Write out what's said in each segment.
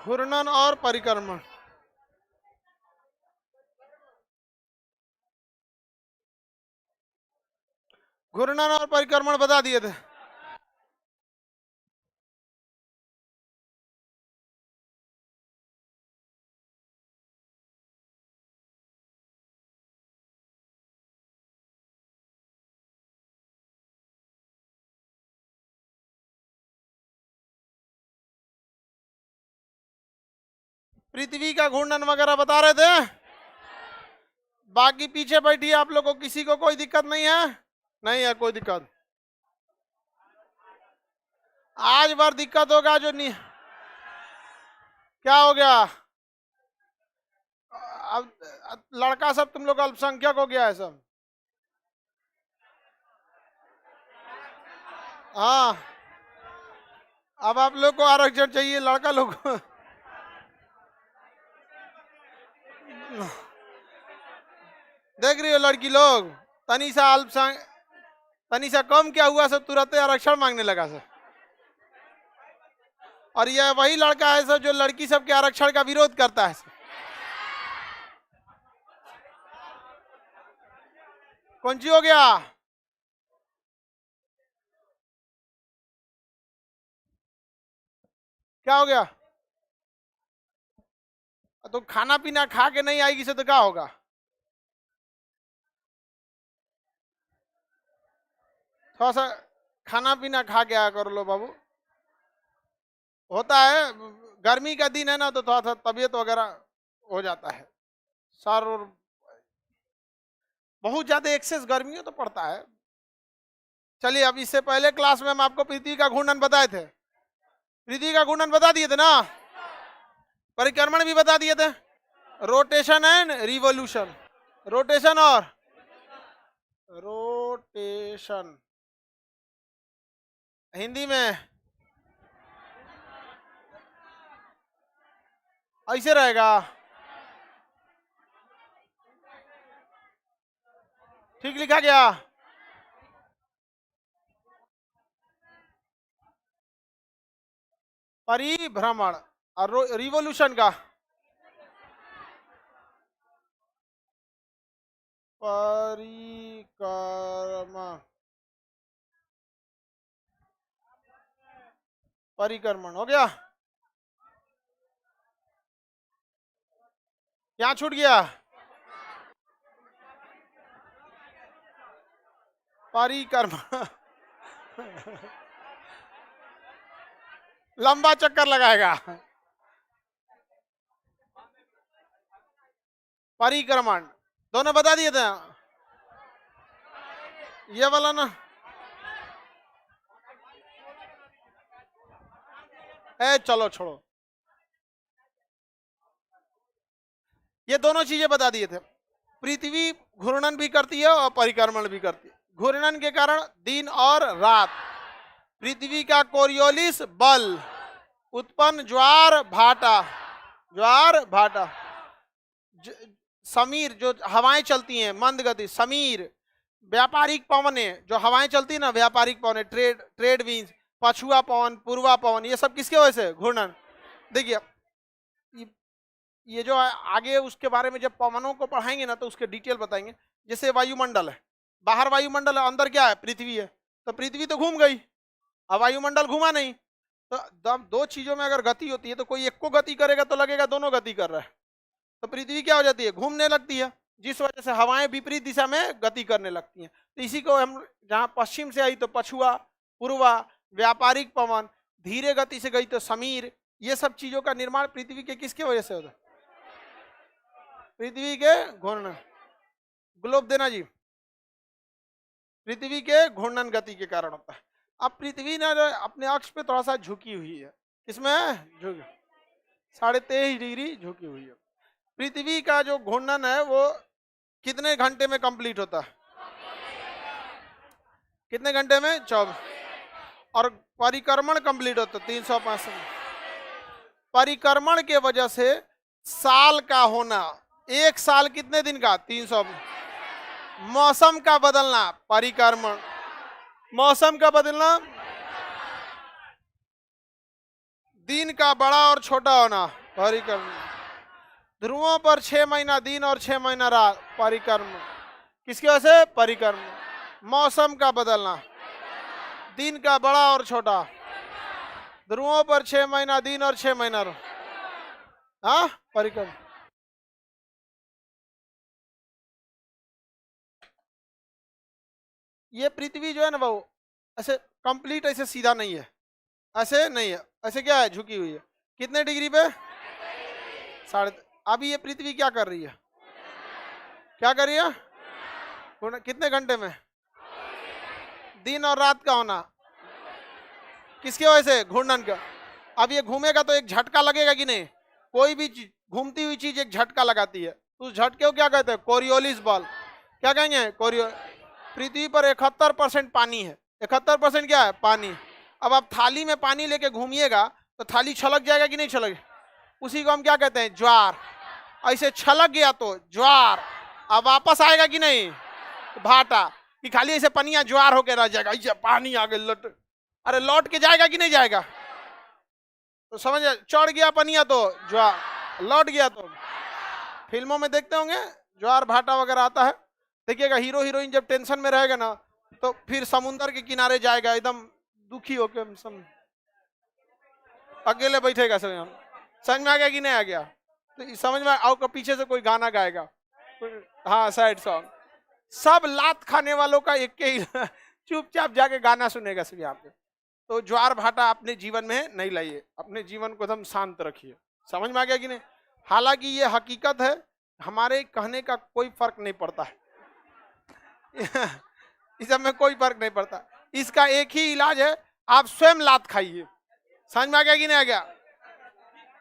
घूर्णन और परिक्रमण। घूर्णन और परिक्रमण बता दिए थे। पृथ्वी का घूर्णन वगैरह बता रहे थे। बाकी पीछे बैठी आप लोगों को किसी को कोई दिक्कत नहीं है? नहीं है कोई दिक्कत? आज बार दिक्कत होगा जो नहीं। क्या हो गया? अब लड़का सब तुम लोग अल्पसंख्यक हो गया है सब। हाँ, अब आप लोग को आरक्षण चाहिए, लड़का लोग को। देख रही हो लड़की लोग, तनिषा अल्पसंख्यक, तनिषा कम क्या हुआ सब तुरंत आरक्षण मांगने लगा सब। और यह वही लड़का है सब जो लड़की सबके आरक्षण का विरोध करता है सब। कौन सी हो गया? क्या हो गया? तो खाना पीना खा के नहीं आएगी से तो क्या होगा? थोड़ा सा खाना पीना खा के आया कर लो बाबू। होता है, गर्मी का दिन है ना, तो थोड़ा सा तबीयत वगैरह हो जाता है, सर और बहुत ज्यादा एक्सेस गर्मी तो पड़ता है। चलिए, अब इससे पहले क्लास में हम आपको पृथ्वी का घूर्णन बताए थे। पृथ्वी का घूर्णन बता दिए थे ना, परिक्रमण भी बता दिए थे, रोटेशन एंड रिवोल्यूशन। रोटेशन और रोटेशन हिंदी में ऐसे रहेगा, ठीक लिखा गया। परिभ्रमण और रिवोल्यूशन का परिक्रमण, परिक्रमण हो गया। क्या छूट गया? परिक्रमण। लंबा चक्कर लगाएगा। परिक्रमण दोनों बता दिए थे। ये वाला ना, चलो छोड़ो, ये दोनों चीजें बता दिए थे। पृथ्वी घूर्णन भी करती है और परिक्रमण भी करती है। घूर्णन के कारण दिन और रात, पृथ्वी का कोरियोलिस बल, उत्पन्न ज्वार भाटा, ज्वार भाटा, समीर जो हवाएं चलती हैं मंद गति, समीर, व्यापारिक पवने जो हवाएं चलती है ना, व्यापारिक पवने, ट्रेड विंड, पछुआ पवन, पूर्वा पवन, ये सब किसके वजह से? घूर्णन। देखिए, ये जो आगे उसके बारे में जब पवनों को पढ़ाएंगे ना तो उसके डिटेल बताएंगे। जैसे वायुमंडल है, बाहर वायुमंडल है, अंदर क्या है? पृथ्वी है। तो पृथ्वी तो घूम गई, अब वायुमंडल घूमा नहीं। तो दो चीजों में अगर गति होती है तो कोई एक को गति करेगा तो लगेगा दोनों गति कर रहा है। तो पृथ्वी क्या हो जाती है? घूमने लगती है, जिस वजह से हवाएं विपरीत दिशा में गति करने लगती हैं। तो इसी को हम, जहां पश्चिम से आई तो पछुआ, पूर्वा, व्यापारिक पवन, धीरे गति से गई तो समीर, ये सब चीजों का निर्माण पृथ्वी के किसके वजह से होता है? पृथ्वी के घूर्णन। ग्लोब देना जी। पृथ्वी के घूर्णन गति के कारण होता है। अब पृथ्वी ना अपने अक्ष पे थोड़ा सा झुकी हुई है, किसमें? झुकी 23.5 डिग्री झुकी हुई है। पृथ्वी का जो घूर्णन है वो कितने घंटे में कंप्लीट होता है? कितने घंटे में? 24। और परिक्रमण कंप्लीट होता है 365। परिक्रमण के वजह से साल का होना, एक साल कितने दिन का? 300। मौसम का बदलना, परिक्रमण। मौसम का बदलना, दिन का बड़ा और छोटा होना, परिक्रम। ध्रुवों पर 6 महीना दिन और 6 महीना रात, परिक्रम। किसकी वजह से? परिक्रम। मौसम का बदलना, दिन का बड़ा और छोटा, ध्रुवों पर 6 महीना दिन और 6 महीना हाँ, परिक्रम। ये पृथ्वी जो है ना वो ऐसे कंप्लीट ऐसे सीधा नहीं है, ऐसे नहीं है, ऐसे क्या है, झुकी हुई है। कितने डिग्री पे? साढ़े। अभी ये पृथ्वी क्या कर रही है? क्या कर रही है? कितने घंटे में? दिन और रात का होना, किसकी वजह से? घूर्णन का। अब ये घूमेगा तो एक झटका लगेगा कि नहीं? कोई भी घूमती हुई चीज एक झटका लगाती है, तो उस झटके को क्या कहते हैं? कोरियोलिस बल। क्या कहेंगे? कोरियो। पृथ्वी पर 71% पानी है। 71% क्या है? पानी। अब आप थाली में पानी लेके घूमिएगा तो थाली छलक जाएगा कि नहीं छलक? उसी को हम क्या कहते हैं? ज्वार। ऐसे छलक गया तो ज्वार, अब वापस आएगा कि नहीं? भाटा। कि खाली ऐसे पनिया ज्वार होके रह जाएगा, ऐसे पानी आ गया लट, अरे लौट के जाएगा कि नहीं जाएगा? तो समझ, चढ़ गया पनिया तो ज्वार, लौट गया तो। फिल्मों में देखते होंगे ज्वार भाटा वगैरह आता है, देखिएगा हीरो हीरोइन जब टेंशन में रहेगा ना तो फिर समुंदर के किनारे जाएगा एकदम दुखी होके, अकेले बैठेगा। समझ में आ गया कि नहीं आ गया? तो समझ में आओ, पीछे से कोई गाना गाएगा, हाँ सैड सॉन्ग, सब लात खाने वालों का एक के ही चुपचाप जाके गाना सुनेगा सब यहाँ पे। तो ज्वार भाटा अपने जीवन में नहीं लाइए, अपने जीवन को एकदम शांत रखिए। समझ में आ गया कि नहीं? हालांकि ये हकीकत है, हमारे कहने का कोई फर्क नहीं पड़ता है इस सब में कोई फर्क नहीं पड़ता। इसका एक ही इलाज है, आप स्वयं लात खाइए। समझ में आ गया कि नहीं आ गया?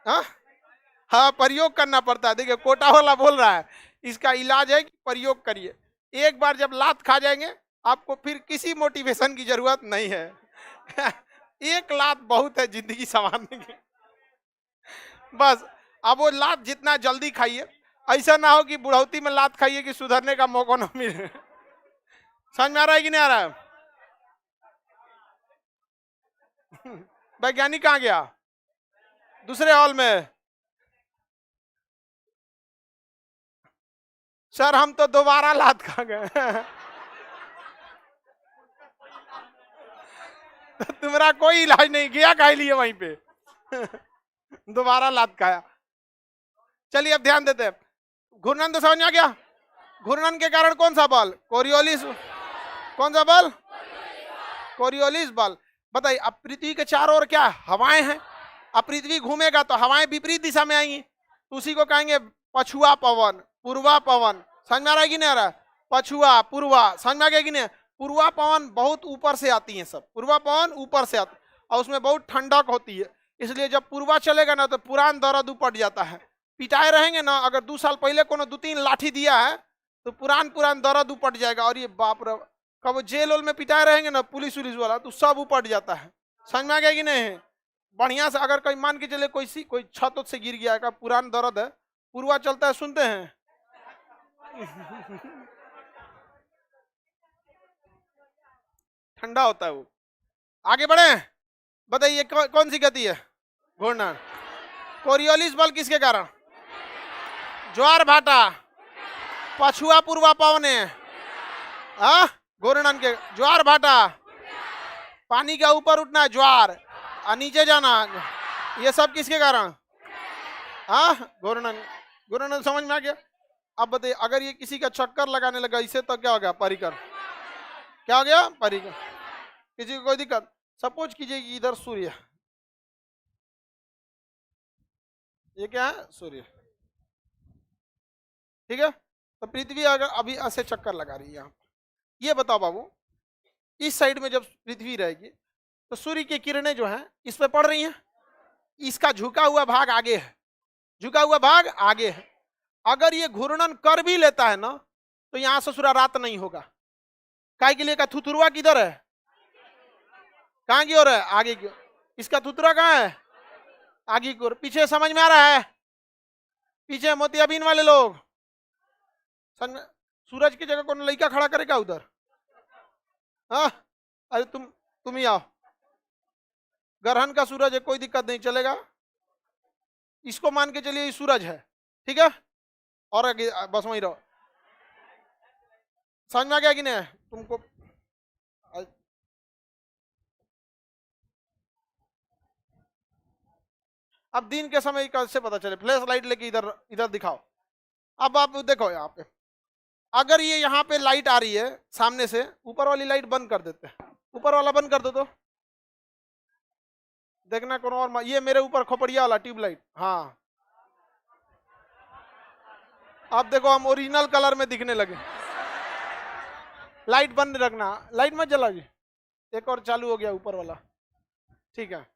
हाँ, प्रयोग करना पड़ता है। देखिए कोटा वाला बोल रहा है, इसका इलाज है कि प्रयोग करिए। एक बार जब लात खा जाएंगे आपको फिर किसी मोटिवेशन की जरूरत नहीं है एक लात बहुत है जिंदगी संवारने की, बस। अब वो लात जितना जल्दी खाइए, ऐसा ना हो कि बुढ़ौती में लात खाइए कि सुधरने का मौका ना मिले समझ में आ रहा है कि नहीं आ रहा है? वैज्ञानिक कहाँ गया? दूसरे हॉल में। सर हम तो दोबारा लात खा गए तुम्हारा कोई इलाज नहीं, गया खा लिए वहीं पे दोबारा लात खाया। चलिए अब ध्यान देते हैं, घूर्णन तो समझ में आ गया। घूर्णन के कारण कौन सा बल? कोरियोलिस। कौन सा बल? कोरियोलिस बल। बताइए, अब पृथ्वी के चारों ओर क्या हवाएं हैं, अब पृथ्वी घूमेगा तो हवाएं विपरीत दिशा में आएंगी, तो उसी को कहेंगे पछुआ पवन, पूर्वा पवन। समझ में आ रहा है कि नहीं आ रहा? पछुआ पूर्वा, समझ में आ गया कि नहीं? पूर्वा पवन बहुत ऊपर से आती है, सब पूर्वा पवन ऊपर से आती और उसमें बहुत ठंडक होती है, इसलिए जब पूर्वा चलेगा ना तो पुरान दर्द उपट जाता है। पिटाए रहेंगे ना, अगर 2 साल पहले कोनो 2-3 लाठी दिया है तो पुरान दर्द उपट जाएगा, और ये बाप रे, कब जेल वेल में पिटाए रहेंगे ना पुलिस उलिस वाला तो सब उपट जाता है। समझ में आ गया कि नहीं? बढ़िया से अगर कोई मान के चले कोई छत से गिर गया का पुरान दर्द है, पूर्वा चलता है, सुनते हैं ठंडा होता है वो। आगे बढ़े, बताइए कौन सी गति है? घूर्णन। कोरियोलिस बल किसके कारण? ज्वार भाटा, पछुआ पूर्वा पवने, घूर्णन के। ज्वार भाटा, पानी का ऊपर उठना ज्वार और नीचे जाना, ये सब किसके कारण? घूर्णन। घूर्णन समझ में आ गया? अब बताइए, अगर ये किसी का चक्कर लगाने लगा इसे तो क्या हो गया? परिकर। क्या हो गया? परिकर। किसी को कोई दिक्कत? सपोज कीजिए कि इधर सूर्य, ये क्या है? सूर्य, ठीक है। तो पृथ्वी अगर अभी ऐसे चक्कर लगा रही है यहाँ, ये बताओ बाबू, इस साइड में जब पृथ्वी रहेगी तो सूर्य की किरणें जो हैं इस पे पड़ रही हैं, इसका झुका हुआ भाग आगे है, झुका हुआ भाग आगे है। अगर ये घूर्णन कर भी लेता है ना तो यहां ससुरा रात नहीं होगा। काय के लिए का थुथुरवा किधर है? कहां की ओर है? आगे की ओर। इसका थुथुरा कहां है? आगे की ओर। पीछे समझ में आ रहा है? पीछे मोतियाबिंद वाले लोग, सूरज की जगह कौन लड़का खड़ा करेगा उधर? हाँ, अरे तुम ही आओ, ग्रहण का सूरज है, कोई दिक्कत नहीं, चलेगा। इसको मान के चलिए ये सूरज है, ठीक है, और आगे बस वहीं रहो। समझ में आ गया कि नहीं तुमको? अब दिन के समय कैसे पता चले? फ्लैश लाइट लेके इधर इधर दिखाओ। अब आप देखो यहाँ पे, अगर ये यहाँ पे लाइट आ रही है सामने से, ऊपर वाली लाइट बंद कर देते हैं, ऊपर वाला बंद कर दो तो देखना कौन और ये मेरे ऊपर खोपड़िया वाला ट्यूबलाइट, हाँ अब देखो हम ओरिजिनल कलर में दिखने लगे। लाइट बंद रखना, लाइट मत जला जी। एक और चालू हो गया ऊपर वाला, ठीक है।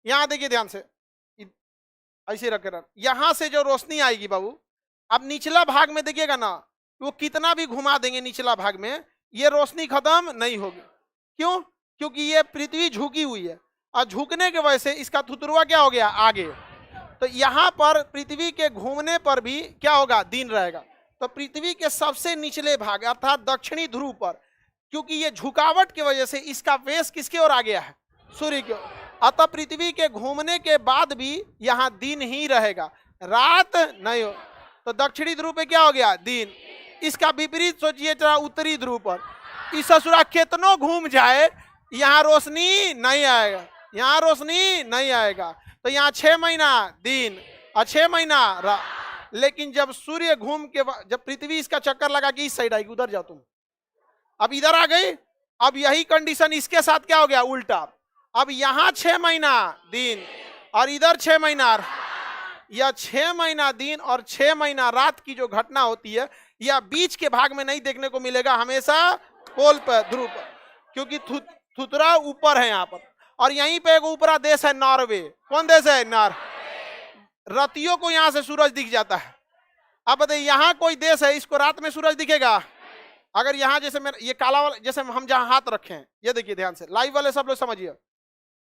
यहाँ देखिए ध्यान से, ऐसे रखे रख, यहां से जो रोशनी आएगी बाबू, अब निचला भाग में देखिएगा ना, वो कितना भी घुमा देंगे निचला भाग में, ये रोशनी खत्म नहीं होगी। क्यों? क्योंकि ये पृथ्वी झुकी हुई है, और झुकने की वजह से इसका थुतुरवा क्या हो गया आगे। तो यहाँ पर पृथ्वी के घूमने पर भी क्या होगा, दिन रहेगा। तो पृथ्वी के सबसे निचले भाग अर्थात दक्षिणी ध्रुव पर, क्योंकि ये झुकावट की वजह से इसका फेस किसके ओर आ गया है, सूर्य की ओर, अतः पृथ्वी के घूमने के बाद भी यहाँ दिन ही रहेगा, रात नहीं हो। तो दक्षिणी ध्रुव पे क्या हो गया, दिन। इसका विपरीत सोचिए जरा उत्तरी ध्रुव पर, इस ससुरा कितनों घूम जाए यहाँ रोशनी नहीं आएगा, यहाँ रोशनी नहीं आएगा। तो यहाँ 6 महीना दिन और 6 महीना रात। लेकिन जब सूर्य घूम के, जब पृथ्वी इसका चक्कर लगा कि इस साइड आएगी, उधर जाओ तुम, अब इधर आ गई। अब यही कंडीशन इसके साथ क्या हो गया, उल्टा। अब यहाँ 6 महीना दिन और इधर 6 महीना, या 6 महीना दिन और 6 महीना रात की जो घटना होती है, यह बीच के भाग में नहीं देखने को मिलेगा, हमेशा पोल पर, ध्रुव पर, क्योंकि थुतरा ऊपर है यहाँ पर। और यहीं पे एक ऊपरा देश है नॉर्वे। कौन देश है, नॉर्वे। रतियों को यहाँ से सूरज दिख जाता है। अब बताइए यहाँ कोई देश है इसको रात में सूरज दिखेगा? अगर यहाँ जैसे मेरा ये काला वाला, जैसे हम जहाँ हाथ रखे हैं, ये देखिए ध्यान से, लाइव वाले सब लोग समझिए।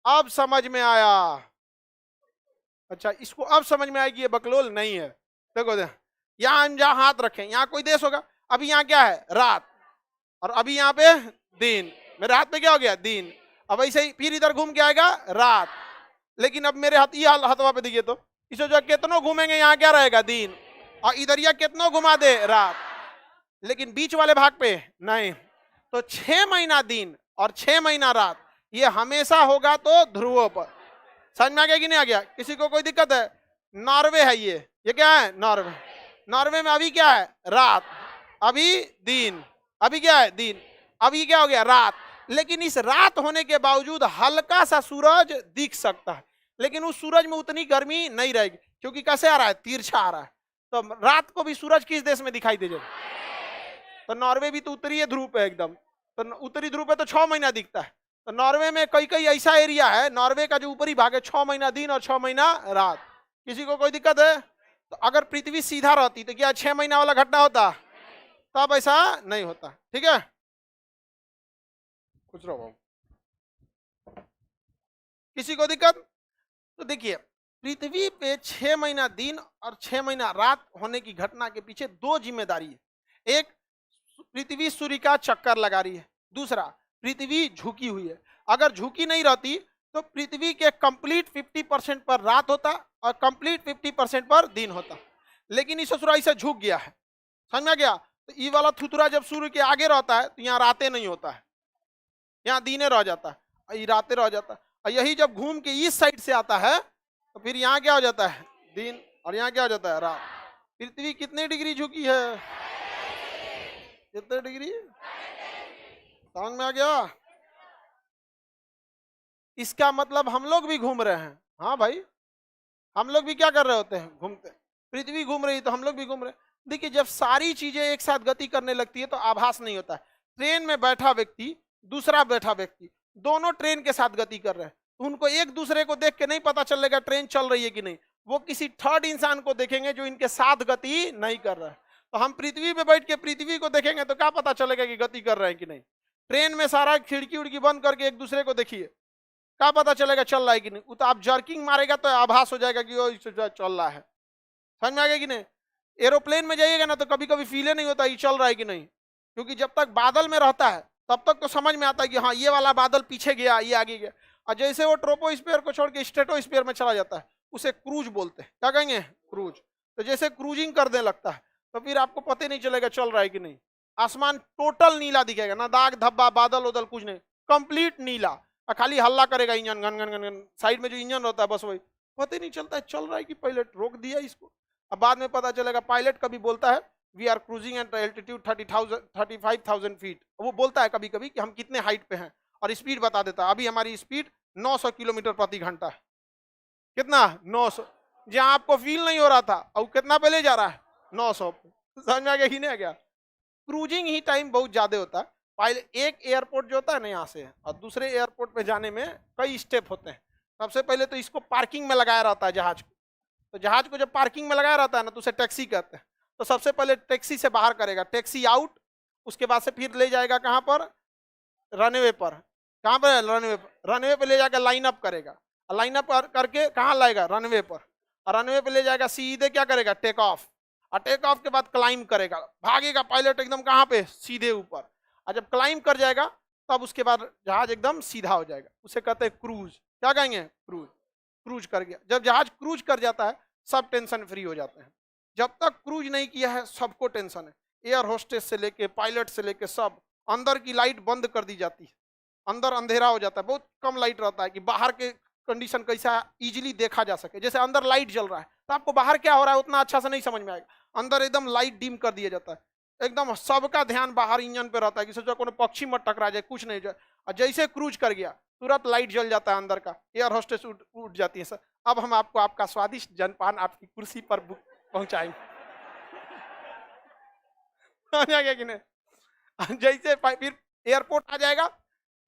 अब समझ में आया? अच्छा, इसको अब समझ में आएगी, ये बकलोल नहीं है। देखो यहाँ हम जहाँ हाथ रखें, यहाँ कोई देश होगा, अभी यहाँ क्या है, रात, और अभी यहाँ पे दिन। मेरे हाथ पे क्या हो गया, दिन। अब ऐसे ही फिर इधर घूम के आएगा रात। लेकिन अब मेरे हाथ, ये हथवा पे देखिए तो, इसे जो कितनों घूमेंगे यहाँ क्या रहेगा, दिन, और इधर या कितनों घुमा दे, रात। लेकिन बीच वाले भाग पे नहीं। तो 6 महीना दिन और 6 महीना रात, ये हमेशा होगा तो ध्रुवों पर। समझ में आ गया कि नहीं आ गया? किसी को कोई दिक्कत है? नॉर्वे है ये क्या है, नॉर्वे। नॉर्वे में अभी क्या है, रात, अभी दिन, अभी क्या है, दिन, अभी क्या हो गया, रात। लेकिन इस रात होने के बावजूद हल्का सा सूरज दिख सकता है, लेकिन उस सूरज में उतनी गर्मी नहीं रहेगी, क्योंकि कैसे आ रहा है, तिरछा आ रहा है। तो रात को भी सूरज किस देश में दिखाई देगा? तो नॉर्वे भी तो उत्तरी ध्रुव पे एकदम, तो उत्तरी ध्रुव पे तो 6 महीना दिखता है। तो नॉर्वे में कई कई ऐसा एरिया है, नॉर्वे का जो ऊपरी भाग है, 6 महीना दिन और 6 महीना रात। किसी को कोई दिक्कत है? तो अगर पृथ्वी सीधा रहती तो क्या 6 महीना वाला घटना होता? तब ऐसा नहीं होता। ठीक है, कुछ रहो। किसी को दिक्कत? तो देखिए, पृथ्वी पे 6 महीना दिन और 6 महीना रात होने की घटना के पीछे 2 जिम्मेदारी है। एक, पृथ्वी सूर्य का चक्कर लगा रही है। दूसरा, पृथ्वी झुकी हुई है। अगर झुकी नहीं रहती तो पृथ्वी के कंप्लीट 50% पर रात होता और कंप्लीट 50% पर दिन होता। लेकिन इस ससुरा इसे झुक गया है। समझ में गया? तो ये वाला थुतुरा जब सूर्य के आगे रहता है तो यहाँ रातें नहीं होता है, यहाँ दिने रह जाता है, ये रातें रह जाता है। और यही जब घूम के इस साइड से आता है तो फिर यहाँ क्या हो जाता है, दिन, और यहाँ क्या हो जाता है, रात। पृथ्वी कितने डिग्री झुकी है? कितने डिग्री? समझ में आ गया? इसका मतलब हम लोग भी घूम रहे हैं। हाँ भाई, हम लोग भी क्या कर रहे होते हैं, घूमते। पृथ्वी घूम रही तो हम लोग भी घूम रहे। देखिए, जब सारी चीजें एक साथ गति करने लगती है तो आभास नहीं होता है। ट्रेन में बैठा व्यक्ति, दूसरा बैठा व्यक्ति, दोनों ट्रेन के साथ गति कर रहे हैं, उनको एक दूसरे को देख के नहीं पता चलेगा ट्रेन चल रही है कि नहीं। वो किसी थर्ड इंसान को देखेंगे जो इनके साथ गति नहीं कर रहा है। तो हम पृथ्वी पे बैठ के पृथ्वी को देखेंगे तो क्या पता चलेगा कि गति कर रहे हैं कि नहीं। ट्रेन में सारा खिड़की उड़की बंद करके एक दूसरे को देखिए, क्या पता चलेगा चल रहा है कि नहीं। तो आप जर्किंग मारेगा तो आभास हो जाएगा कि वो चल रहा है। समझ में आ गया कि नहीं? एरोप्लेन में जाइएगा ना तो कभी कभी फील नहीं होता ये चल रहा है कि नहीं, क्योंकि जब तक बादल में रहता है तब तक तो समझ में आता है कि हाँ ये वाला बादल पीछे गया, ये आगे गया। और जैसे वो ट्रोपोस्फीयर को छोड़ के स्ट्रेटोस्फीयर में चला जाता है उसे क्रूज बोलते हैं। क्या कहेंगे? क्रूज। तो जैसे क्रूजिंग करने लगता है तो फिर आपको पता ही नहीं चलेगा चल रहा है कि नहीं। आसमान टोटल नीला दिखेगा, ना दाग धब्बा बादल उदल कुछ नहीं, कंप्लीट नीला, और खाली हल्ला करेगा इंजन, घन घन घन घन, साइड में जो इंजन होता है बस वही, पता ही नहीं चलता है चल रहा है कि पायलट रोक दिया इसको। अब बाद में पता चलेगा पायलट कभी बोलता है we are cruising at altitude 35,000 feet, वो बोलता है कभी कभी कि हम कितने हाइट पे हैं और स्पीड बता देता है। अभी हमारी स्पीड 900 किलोमीटर प्रति घंटा है। कितना? 900। जहां आपको फील नहीं हो रहा था और कितना पे ले जा रहा है? 900 पे। समझ में आ गया कि नहीं आ गया? क्रूजिंग ही टाइम बहुत ज्यादा होता है। पहले एक एयरपोर्ट जो होता है ना यहाँ से, और दूसरे एयरपोर्ट पे जाने में कई स्टेप होते हैं। सबसे पहले तो इसको पार्किंग में लगाया रहता है जहाज को, तो जहाज को जब पार्किंग में लगाया रहता है ना तो उसे टैक्सी कहते हैं। तो सबसे पहले टैक्सी से बाहर करेगा, टैक्सी आउट, उसके बाद से फिर ले जाएगा कहाँ पर? रनवे पर। कहाँ पर? रनवे पर। रनवे पे ले जाकर लाइन अप करेगा, लाइन अप करके कहाँ लाएगा? रनवे पर। और रनवे पे ले जाएगा, सीधे क्या करेगा? Take off. और टेक ऑफ के बाद क्लाइंब करेगा, भागेगा पायलट एकदम कहाँ पे? सीधे ऊपर। और जब क्लाइंब कर जाएगा तब उसके बाद जहाज एकदम सीधा हो जाएगा, उसे कहते हैं क्रूज। क्या कहेंगे? क्रूज। क्रूज कर गया। जब जहाज क्रूज कर जाता है सब टेंशन फ्री हो जाते हैं। जब तक क्रूज नहीं किया है सबको टेंशन है, एयर होस्टेस से लेके पायलट से लेके सब। अंदर की लाइट बंद कर दी जाती है, अंदर अंधेरा हो जाता है, बहुत कम लाइट रहता है कि बाहर के कंडीशन कैसा इजीली देखा जा सके। जैसे अंदर लाइट जल रहा है तो आपको बाहर क्या हो रहा है उतना अच्छा से नहीं समझ में आएगा, अंदर एकदम लाइट डिम कर दिया जाता है, एकदम सबका ध्यान बाहर इंजन पे रहता है कि सोचो कोनो पक्षी मत टकरा जाए, कुछ नहीं जाए। और जैसे क्रूज कर गया तुरंत लाइट जल जाता है अंदर का, एयर होस्टेस उठ जाती है। सर अब हम आपको आपका स्वादिष्ट जलपान आपकी कुर्सी पर पहुंचाएंगे। आ जाएगा कि नहीं? जैसे फिर एयरपोर्ट आ जाएगा,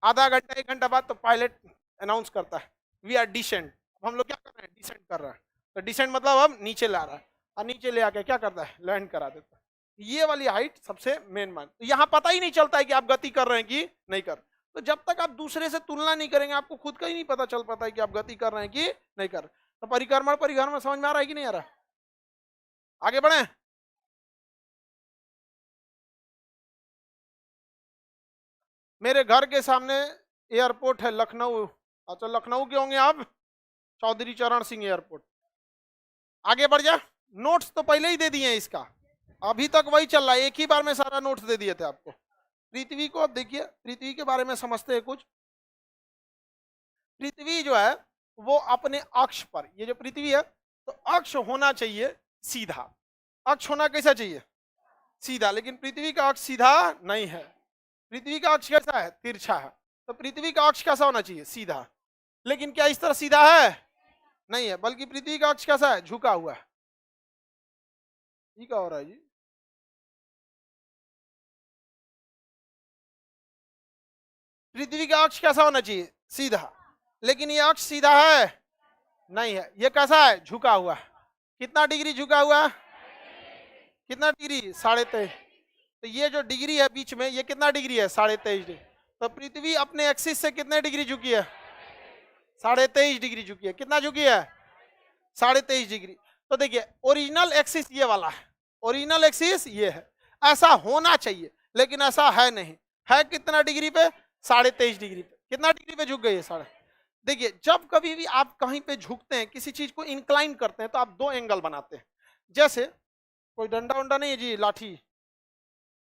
आधा घंटा 1 घंटा बाद तो पायलट अनाउंस करता है वी आर डिसेंट। हम लोग क्या कर रहे हैं? डिसेंट कर रहे हैं। तो डिसेंट मतलब अब नीचे ला रहा है, और नीचे ले आके क्या करता है? लैंड करा देता है। ये वाली हाइट सबसे मेन मान। तो यहाँ पता ही नहीं चलता है कि आप गति कर रहे हैं कि नहीं कर। तो जब तक आप दूसरे से तुलना नहीं करेंगे आपको खुद का ही नहीं पता चल पाता है कि आप गति कर रहे हैं कि नहीं कर। तो परिक्रमण परिक्रमण समझ में आ रहा है कि नहीं आ रहा? आगे बढ़े। मेरे घर के सामने एयरपोर्ट है लखनऊ। अच्छा लखनऊ के होंगे आप? चौधरी चरण सिंह एयरपोर्ट। आगे बढ़ जा। नोट्स तो पहले ही दे दिए हैं इसका, अभी तक वही चल रहा है, एक ही बार में सारा नोट्स दे दिए थे आपको। पृथ्वी को अब देखिए, पृथ्वी के बारे में समझते हैं कुछ। पृथ्वी जो है वो अपने अक्ष पर, ये जो पृथ्वी है तो अक्ष होना चाहिए सीधा। अक्ष होना कैसा चाहिए? सीधा। लेकिन पृथ्वी का अक्ष सीधा नहीं है, पृथ्वी का अक्ष कैसा है? तिरछा है। तो पृथ्वी का अक्ष कैसा होना चाहिए? सीधा। लेकिन क्या इस तरह सीधा है? नहीं है, बल्कि पृथ्वी का अक्ष कैसा है? झुका हुआ है। ये क्या हो रहा है जी? पृथ्वी का अक्ष कैसा होना चाहिए? सीधा। लेकिन ये अक्ष सीधा है? नहीं है। ये कैसा है? झुका हुआ है। कितना डिग्री झुका हुआ है? कितना डिग्री? 23.5। तो ये जो डिग्री है बीच में, ये कितना डिग्री है? 23.5 डिग्री। तो पृथ्वी अपने एक्सिस से कितने डिग्री झुकी है? 23.5 डिग्री झुकी है। कितना झुकी है? 23.5 डिग्री। तो देखिए ओरिजिनल एक्सिस ये वाला है, ओरिजिनल एक्सिस ये है। ऐसा होना चाहिए लेकिन ऐसा है नहीं। है कितना डिग्री पे? 23.5 डिग्री पे। कितना डिग्री पे झुक गई है? साढ़े। देखिए जब कभी भी आप कहीं पे झुकते हैं, किसी चीज को इंक्लाइन करते हैं तो आप दो एंगल बनाते हैं। जैसे कोई डंडा वंडा नहीं है जी, लाठी।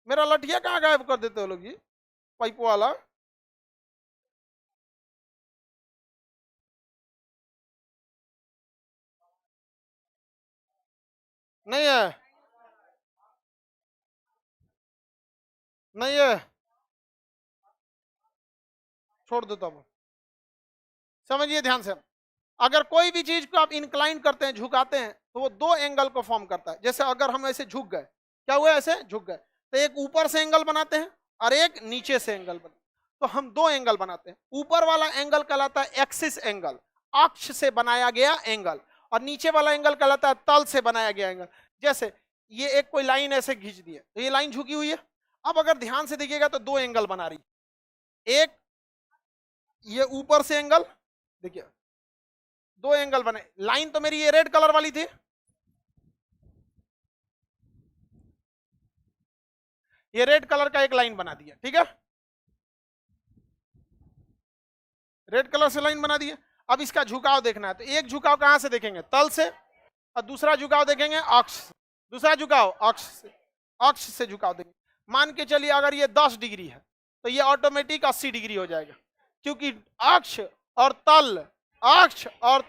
मेरा लठिया कहाँ गायब कर देते हो लोग जी? पाइप वाला। नहीं है, नहीं है, छोड़ दो तब। समझिए ध्यान से, अगर कोई भी चीज को आप इंक्लाइन करते हैं, झुकाते हैं, तो वो दो एंगल को फॉर्म करता है। जैसे अगर हम ऐसे झुक गए, क्या हुआ? ऐसे झुक गए तो एक ऊपर से एंगल बनाते हैं और एक नीचे से एंगल बनाते हैं। तो हम दो एंगल बनाते हैं। ऊपर वाला एंगल कहलाता है एक्सिस एंगल, अक्ष से बनाया गया एंगल, और नीचे वाला एंगल कहलाता है तल से बनाया गया एंगल। जैसे ये एक कोई लाइन ऐसे खींच दी है तो ये लाइन झुकी हुई है। अब अगर ध्यान से देखिएगा तो दो एंगल बना रही है। एक ये ऊपर से एंगल, देखिए दो एंगल बने। लाइन तो मेरी ये रेड कलर वाली थी, ये रेड कलर का एक लाइन बना दिया, ठीक है। रेड कलर से लाइन बना दिए। अब इसका झुकाव देखना है, तो एक झुकाव कहां से देखेंगे, तल से, और दूसरा झुकाव देखेंगे अक्ष से। दूसरा झुकाव अक्ष से झुकाव देंगे। मान के चलिए अगर ये 10 डिग्री है तो ये ऑटोमेटिक 80 डिग्री हो जाएगा, क्योंकि अक्ष और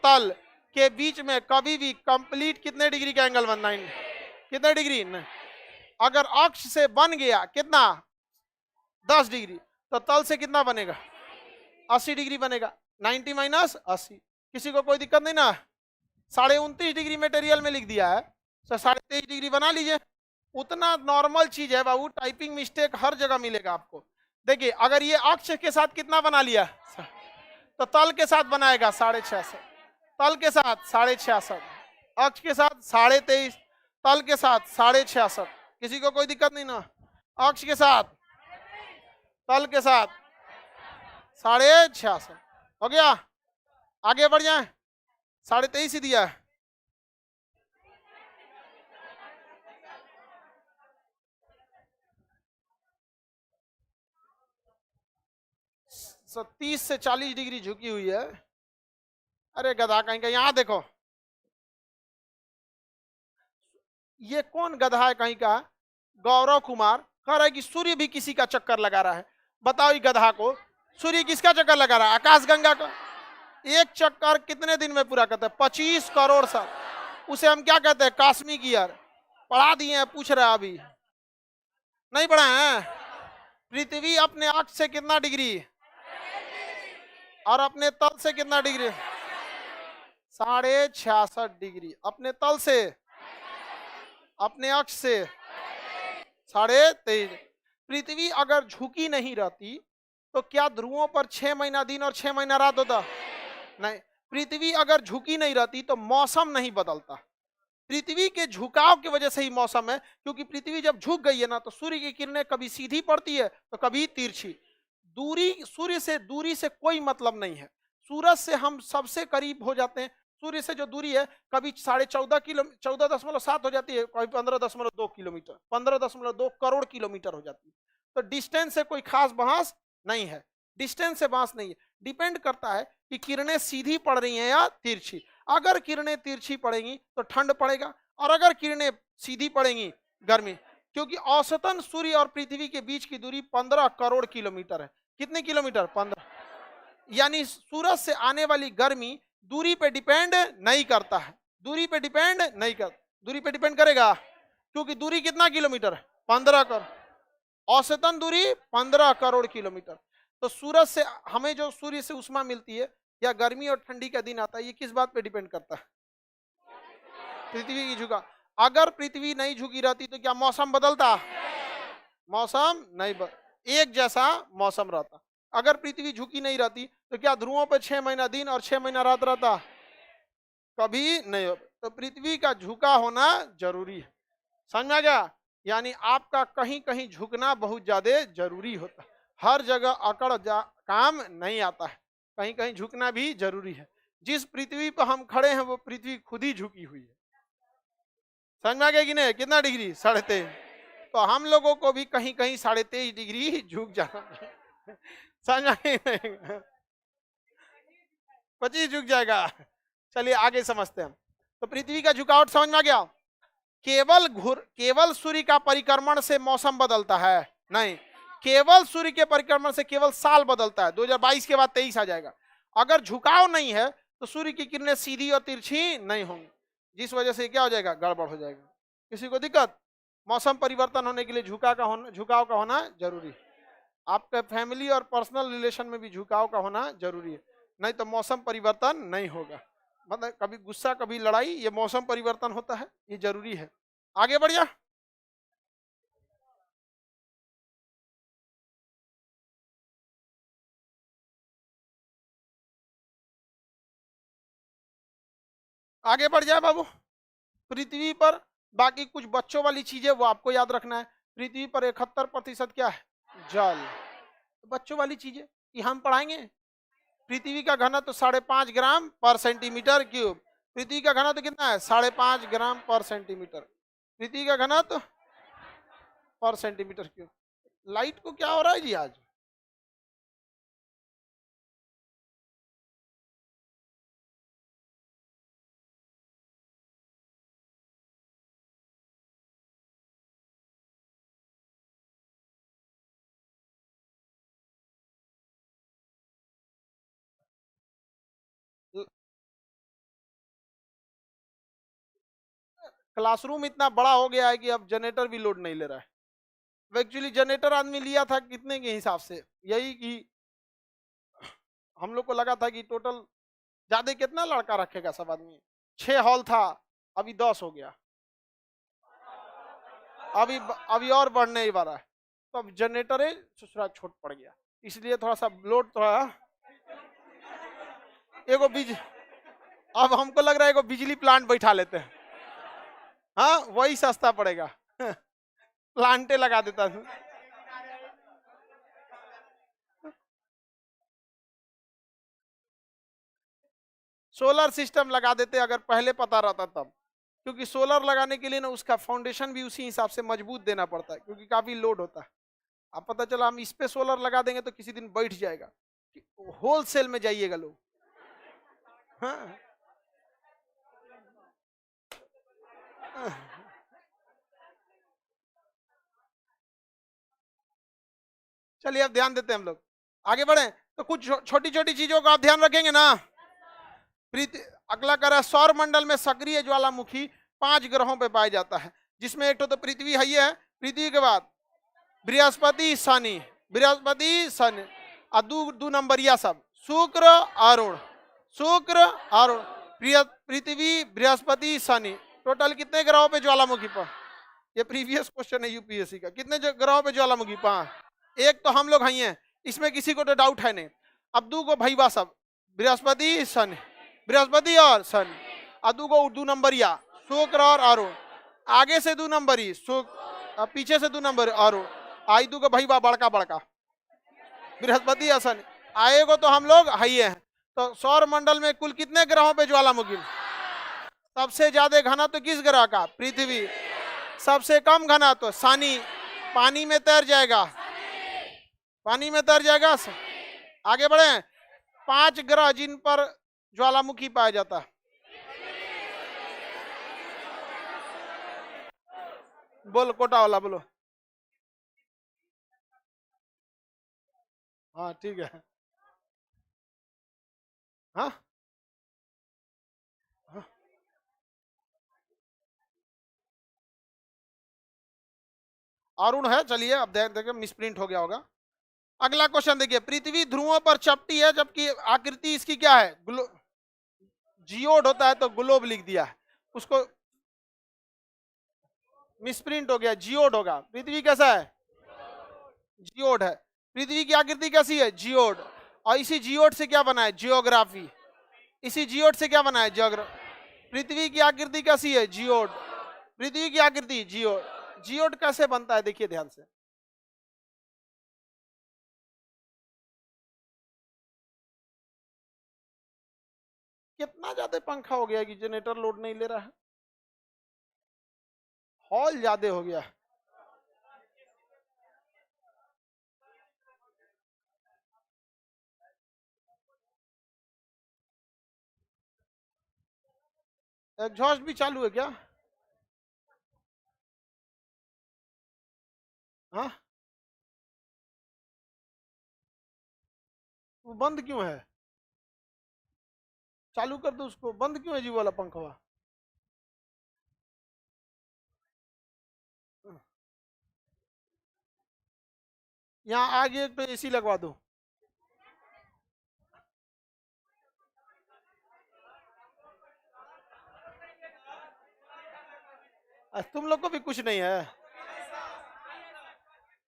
तल के बीच में कभी भी कंप्लीट कितने डिग्री का एंगल बनना है, कितने डिग्री नहीं। अगर अक्ष से बन गया कितना 10 डिग्री, तो तल से कितना बनेगा 80 डिग्री बनेगा। 90 माइनस 80, किसी को कोई दिक्कत नहीं ना। 29.5 डिग्री मटेरियल में लिख दिया है, तो 23.5 डिग्री बना लीजिए। उतना नॉर्मल चीज है बाबू, टाइपिंग मिस्टेक हर जगह मिलेगा आपको। देखिए अगर ये अक्ष के साथ कितना बना लिया, तो तल के साथ बनाएगा 66.5, तल के साथ 66.5, अक्ष के साथ 23.5, तल के साथ 66.5। किसी को कोई दिक्कत नहीं ना। अक्ष के साथ तल के साथ 66.5 हो गया। आगे बढ़ जाए, 23.5 ही दिया है। सो 30 से 40 डिग्री झुकी हुई है। अरे गधा कहीं का, यहां देखो, ये कौन गधा है कहीं का, गौरव कुमार कह रहा है कि सूर्य भी किसी का चक्कर लगा रहा है। बताओ ये गधा को, सूर्य किसका चक्कर लगा रहा है, आकाश गंगा का। एक चक्कर कितने दिन में पूरा करते हैं, 25 करोड़ साल। उसे हम क्या कहते हैं, कॉस्मिक ईयर। पढ़ा दिए हैं, पूछ रहा है अभी नहीं पढ़ा है। पृथ्वी अपने अक्ष से कितना डिग्री और अपने तल से कितना डिग्री, 66.5 डिग्री। अपने तल से, अपने अक्ष से 23.5। पृथ्वी अगर झुकी नहीं रहती तो क्या ध्रुवों पर 6 महीना दिन और 6 महीना रात होता, नहीं। पृथ्वी अगर झुकी नहीं रहती तो मौसम नहीं बदलता। पृथ्वी के झुकाव की वजह से ही मौसम है, क्योंकि पृथ्वी जब झुक गई है ना, तो सूर्य की किरणें कभी सीधी पड़ती है तो कभी तिरछी। सूर्य से दूरी से कोई मतलब नहीं है। सूरज से हम सबसे करीब हो जाते हैं। सूर्य से जो दूरी है कभी 14.7 हो जाती है, कभी 15.2 किलोमीटर, 15.2 करोड़ किलोमीटर हो जाती है। तो डिस्टेंस से कोई खास बहस नहीं है, डिस्टेंस से बहस नहीं है। डिपेंड करता है कि किरणें सीधी पड़ रही हैं या तिरछी। अगर किरणें तिरछी पड़ेंगी तो ठंड पड़ेगा, और अगर किरणें सीधी पड़ेंगी गर्मी। क्योंकि औसतन सूर्य और पृथ्वी के बीच की दूरी 15 करोड़ किलोमीटर है। कितने किलोमीटर, 15। यानी सूरज से आने वाली गर्मी दूरी पे डिपेंड नहीं करता है, दूरी पे डिपेंड नहीं कर, दूरी पे डिपेंड करेगा, क्योंकि दूरी कितना किलोमीटर है, 15 करोड़। औसतन दूरी 15 करोड़ किलोमीटर। तो सूरज से हमें जो सूर्य से उष्मा मिलती है या गर्मी और ठंडी का दिन आता है, ये किस बात पे डिपेंड करता है, पृथ्वी की झुका। अगर पृथ्वी नहीं झुकी रहती तो क्या मौसम बदलता, मौसम नहीं एक जैसा मौसम रहता। अगर पृथ्वी झुकी नहीं रहती तो क्या ध्रुवों पर 6 महीना दिन और 6 महीना रात रहता, कभी नहीं हो। तो पृथ्वी का झुका होना जरूरी है, समझ में आ गया। यानी आपका कहीं कहीं झुकना बहुत ज्यादा जरूरी होता है, हर जगह अकड़ काम नहीं आता है, कहीं कहीं झुकना भी जरूरी है। जिस पृथ्वी पर हम खड़े हैं वो पृथ्वी खुद ही झुकी हुई है, समझ में आ गया कि नहीं। कितना डिग्री, 23.5। तो हम लोगों को भी कहीं कहीं 23.5 डिग्री झुक जाना, समझ में 25 झुक जाएगा। चलिए आगे समझते हैं। तो पृथ्वी का झुकाव समझ में आ गया। केवल सूर्य का परिक्रमण से मौसम बदलता है, नहीं। केवल सूर्य के परिक्रमण से केवल साल बदलता है। 2022 के बाद 23 आ जाएगा। अगर झुकाव नहीं है तो सूर्य की किरणें सीधी और तिरछी नहीं होंगी, जिस वजह से क्या हो जाएगा, गड़बड़ हो जाएगा। किसी को दिक्कत, मौसम परिवर्तन होने के लिए झुकाव का होना जरूरी है। आपके फैमिली और पर्सनल रिलेशन में भी झुकाव का होना जरूरी है, नहीं तो मौसम परिवर्तन नहीं होगा। मतलब कभी गुस्सा कभी लड़ाई, ये मौसम परिवर्तन होता है, ये जरूरी है। आगे बढ़ जा। आगे बढ़ जाए बाबू। पृथ्वी पर बाकी कुछ बच्चों वाली चीजें वो आपको याद रखना है। पृथ्वी पर 71% क्या है, जल। बच्चों वाली चीजें ये हम पढ़ाएंगे। पृथ्वी का घनत्व 5.5 ग्राम पर सेंटीमीटर क्यूब। पृथ्वी का घनत्व कितना है, 5.5 ग्राम पर सेंटीमीटर। पृथ्वी का घनत्व पर सेंटीमीटर क्यूब। लाइट को क्या हो रहा है जी आज, क्लासरूम इतना बड़ा हो गया है कि अब जनरेटर भी लोड नहीं ले रहा है। एक्चुअली जनरेटर आदमी लिया था कितने के हिसाब से, यही कि हम लोग को लगा था कि टोटल ज्यादा कितना लड़का रखेगा सब आदमी, 6 हॉल था, अभी 10 हो गया, अभी और बढ़ने ही वाला है। तो अब जनरेटर ससुरा छोट पड़ गया, इसलिए थोड़ा सा लोड थोड़ा एगो बीज, अब हमको लग रहा है एगो बिजली प्लांट बैठा लेते हैं, हाँ वही सस्ता पड़ेगा प्लांटे लगा देता हूँ। सोलर सिस्टम लगा देते अगर पहले पता रहता तब, क्योंकि सोलर लगाने के लिए ना उसका फाउंडेशन भी उसी हिसाब से मजबूत देना पड़ता है, क्योंकि काफी लोड होता है। अब पता चला हम इस पे सोलर लगा देंगे तो किसी दिन बैठ जाएगा, होलसेल में जाइएगा लोग। हाँ चलिए अब ध्यान देते हैं हम लोग, आगे बढ़े। तो कुछ छोटी छोटी चीजों का आप ध्यान रखेंगे ना। अगला कर रहा है, सौर मंडल में सक्रिय ज्वालामुखी 5 ग्रहों पे पाया जाता है, जिसमें एक तो पृथ्वी है, पृथ्वी के बाद बृहस्पति शनि, बृहस्पति शनि, और दो नंबरिया सब शुक्र अरुण, शुक्र अरुण, पृथ्वी बृहस्पति शनि, टोटल कितने ग्रहों पे ज्वालामुखी पर? ये प्रीवियस क्वेश्चन है यूपीएससी का, कितने ग्रहों पे ज्वालामुखी? 5। एक तो हम लोग हैं, इसमें किसी को तो डाउट है नहीं। अब दो को भैया सब बृहस्पति शनि, बृहस्पति और शनि, और दो को उर्दू नंबरिया शुक्र और अरुण, आगे से 2 नंबरी शुक्र, पीछे से 2 नंबर अरुण, आई दो को भैया बड़का बड़का बृहस्पति और शनि, आएगो तो हम लोग है। तो सौर मंडल में कुल कितने ग्रहों पे ज्वालामुखी? सबसे ज्यादा घना तो किस ग्रह का? पृथ्वी। सबसे कम घना तो शनि, पानी में तैर जाएगा, पानी में तैर जाएगा। आगे बढ़े, 5 ग्रह जिन पर ज्वालामुखी पाया जाता है, बोलो कोटा वाला बोलो। हाँ ठीक है। हाँ अरुण है, चलिए अब देखिए मिसप्रिंट हो गया होगा। अगला क्वेश्चन देखिए, पृथ्वी ध्रुवों पर चपटी है जबकि आकृति इसकी क्या है? जियोड होता है तो ग्लोब लिख दिया है, उसको मिसप्रिंट हो गया, जियोड होगा। पृथ्वी कैसा है? जियोड है। पृथ्वी की आकृति कैसी है? जियोड। और इसी जियोड से क्या बना है? जियोग्राफी। इसी जियोड से क्या बना है? जियोग्राफी। पृथ्वी की आकृति कैसी है? जियोड। पृथ्वी की आकृति जियोड। जियोड कैसे बनता है देखिए ध्यान से, कितना ज्यादा पंखा हो गया कि जनरेटर लोड नहीं ले रहा है, हॉल ज्यादा हो गया। एग्जॉस्ट भी चालू है क्या? हाँ वो बंद क्यों है? चालू कर दो उसको, बंद क्यों है जी वाला पंखा? यहाँ आगे एक तो एसी लगवा दो। तुम लोग को भी कुछ नहीं है,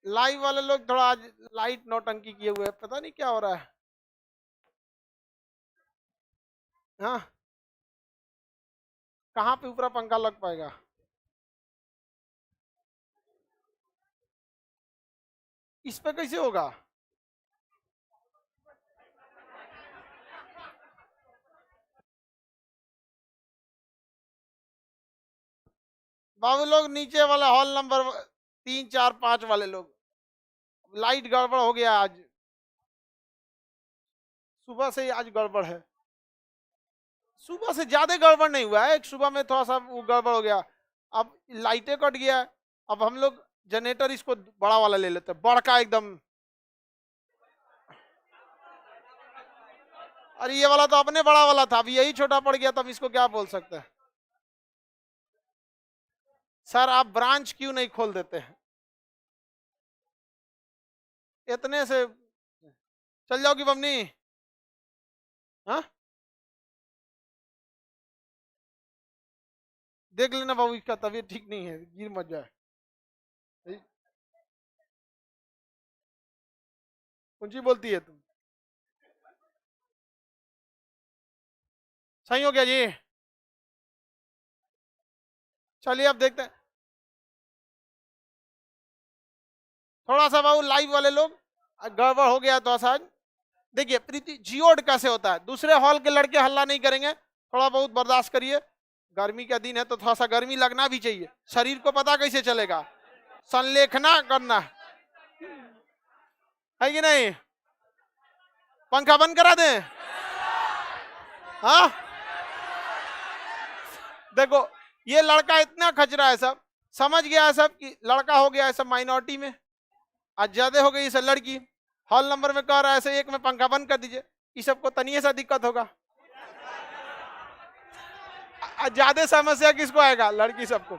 लाइव वाले लोग थोड़ा आज लाइट नौटंकी किए हुए हैं, पता नहीं क्या हो रहा है। हाँ कहाँ पे ऊपर पंखा लग पाएगा? इस पे कैसे होगा? बाबू लोग नीचे वाला हॉल नंबर 3 4 5 वाले लोग, लाइट गड़बड़ हो गया आज, सुबह से ही आज गड़बड़ है। सुबह से ज्यादा गड़बड़ नहीं हुआ है, एक सुबह में थोड़ा सा वो गड़बड़ हो गया, अब लाइटें कट गया। अब हम लोग जनरेटर इसको बड़ा वाला ले लेते हैं, बड़का एकदम। अरे ये वाला तो अपने बड़ा वाला था, अब यही छोटा पड़ गया, तब इसको क्या बोल सकते हैं। सर आप ब्रांच क्यों नहीं खोल देते हैं? इतने से चल जाओगी बमनी? हाँ, देख लेना बाबू, इसका तबीयत ठीक नहीं है, गिर मत जाए। कौन सी बोलती है तुम? सही हो गया जी। चलिए अब देखते हैं। थोड़ा सा बाबू लाइव वाले लोग गड़बड़ हो गया तो आज। देखिए प्रीति जियोड कैसे होता है, दूसरे हॉल के लड़के हल्ला नहीं करेंगे, थोड़ा बहुत बर्दाश्त करिए, गर्मी का दिन है तो थोड़ा सा गर्मी लगना भी चाहिए, शरीर को पता कैसे चलेगा, संलेखना करना है कि नहीं? पंखा बंद करा दें? हाँ, देखो ये लड़का इतना खच रहा है, सब समझ गया है सब कि लड़का हो गया है सब माइनॉरिटी में, आज ज्यादा हो गई सब लड़की, हॉल नंबर में कह रहा है ऐसे एक में पंखा बंद कर दीजिए, इस सबको तनिए सा दिक्कत होगा, ज्यादा समस्या किसको आएगा? लड़की सबको।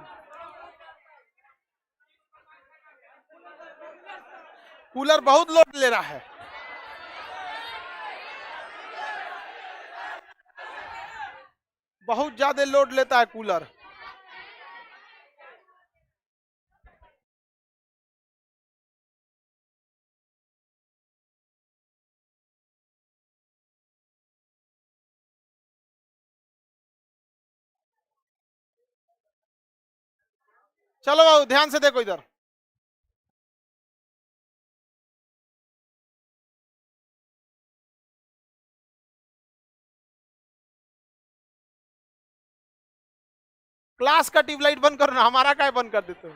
कूलर बहुत लोड ले रहा है, बहुत ज्यादा लोड लेता है कूलर। चलो बाबू ध्यान से देखो इधर, क्लास का ट्यूबलाइट बंद करो ना, हमारा क्या बंद कर देते हो?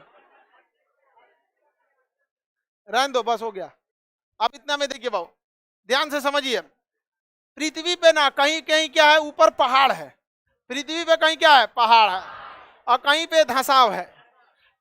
रहने दो, बस हो गया। अब इतना में देखिए बाबू, ध्यान से समझिए, पृथ्वी पे ना कहीं कहीं क्या है, ऊपर पहाड़ है, पृथ्वी पे कहीं क्या है, पहाड़ है, और कहीं पे धंसाव है,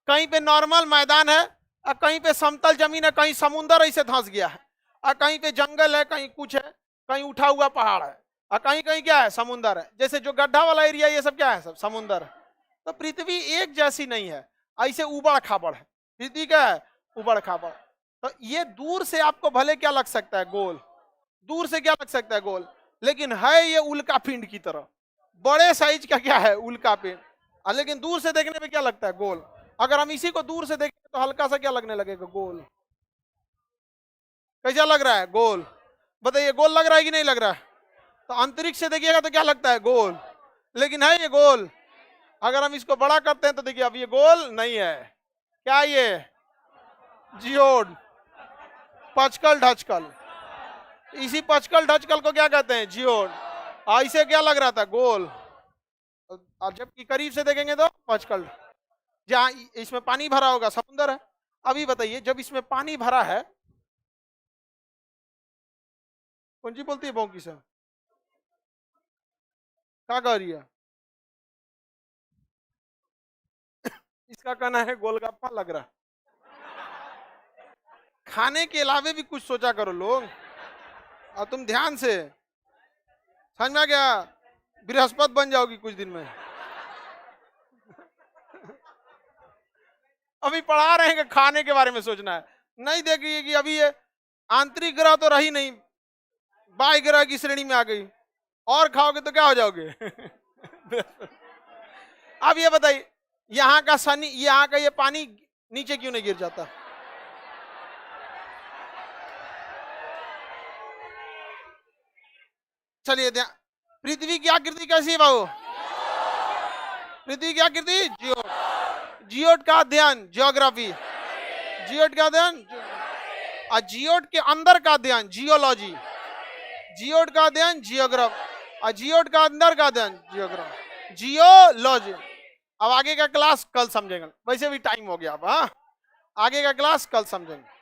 कहीं पे नॉर्मल मैदान है, और कहीं पे समतल जमीन है, कहीं समुंदर ऐसे धंस गया है, और कहीं पे जंगल है, कहीं कुछ है, कहीं उठा हुआ पहाड़ है, और कहीं कहीं क्या है, समुंदर है, जैसे जो गड्ढा वाला एरिया ये सब क्या है, सब समुंदर है। तो पृथ्वी एक जैसी नहीं है, ऐसे उबड़ खाबड़ है, पृथ्वी क्या है, उबड़ खाबड़। तो ये दूर से आपको भले क्या लग सकता है, गोल, दूर से क्या लग सकता है, गोल, लेकिन है ये उल्का पिंड की तरह, बड़े साइज का क्या है, उल्का पिंड, लेकिन दूर से देखने में क्या लगता है, गोल। अगर हम इसी को दूर से देखें तो हल्का सा क्या लगने लगेगा, गोल। कैसा लग रहा है, गोल? बताइए गोल लग रहा है कि नहीं लग रहा है? तो अंतरिक्ष से देखिएगा तो क्या लगता है, गोल, लेकिन है ये गोल। अगर हम इसको बड़ा करते हैं तो देखिए अब ये गोल नहीं है, क्या ये, जियोड, पचकल ढचकल, इसी पचकल ढचकल को क्या कहते हैं, जियोड। ऐसे क्या लग रहा था, गोल, और जबकि करीब से देखेंगे तो पचकल। जहाँ इसमें पानी भरा होगा समुद्र है। अभी बताइए जब इसमें पानी भरा है, कौन सी बोलती है भौंकी से, क्या कह रही है? इसका कहना है गोलगप्पा लग रहा, खाने के अलावे भी कुछ सोचा करो लोग, और तुम ध्यान से, समझ में आ गया? बृहस्पति बन जाओगी कुछ दिन में। अभी पढ़ा रहे हैं कि खाने के बारे में सोचना है, नहीं देखिए कि अभी ये आंतरिक ग्रह तो रही नहीं, बाह्य ग्रह की श्रेणी में आ गई, और खाओगे तो क्या हो जाओगे? अब ये बताइए यहाँ का शनि, यहाँ का ये पानी नीचे क्यों नहीं गिर जाता? चलिए पृथ्वी की आकृति कैसी है बाबू? पृथ्वी की आकृति जियोट, जियोट का अध्ययन जियोग्राफी, जियोट का अध्ययन, और जियोट के अंदर का अध्ययन जियोलॉजी, जियोट का अध्ययन जियोग्राफ, और जियोट का अंदर का अध्ययन जियोग्राफ, जियोलॉजी। अब आगे का क्लास कल समझेंगे, वैसे भी टाइम हो गया अब, हाँ आगे का क्लास कल समझेंगे।